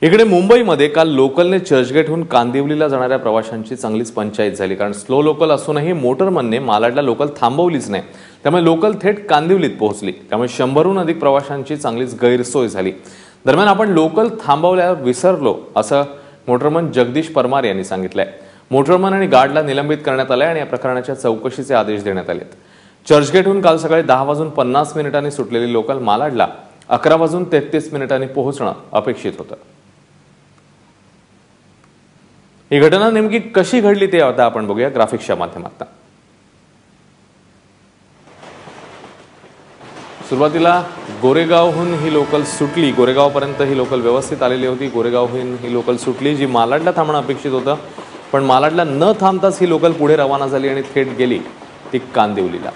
इकडे मुंबईमध्ये काल लोकलने चर्चगेटहून कांदिवलीला जाणाऱ्या प्रवाशांची चांगलीच पंचायत झाली। कारण स्लो लोकल असूनही मोटरमनने मालाडला लोकल थांबवलीच नाही, त्यामुळे लोकल थेट कांदिवलीत पोहोचली। त्यामुळे 100हून अधिक प्रवाशांची चांगलीच गैरसोय झाली। दरम्यान आपण लोकल थांबवल्यावर विसरलो असं मोटरमन जगदीश परमार यांनी सांगितलंय। मोटरमन आणि गार्डला निलंबित करण्यात आले आणि या प्रकरणाच्या चौकशीचे आदेश देण्यात आलेत। चर्चगेटहून काल सकाळी 10:50 सुटलेली लोकल मालाडला 11:33 पोहोचणं अपेक्षित होतं। ही घटना नेमकी कशी घडली ते आता आपण बघूया ग्राफिक्सच्या माध्यमातून। सुरुवातीला गोरेगावहून ही लोकल सुटली, गोरेगावपर्यंत ही लोकल व्यवस्थित आलेली होती। गोरेगावहून ही लोकल सुटली जी मालाडला थांबणं अपेक्षित होतं, पण मालाडला न थांबताच ही लोकल पुढे रवाना झाली आणि थेट गेली ती कांदिवलीला।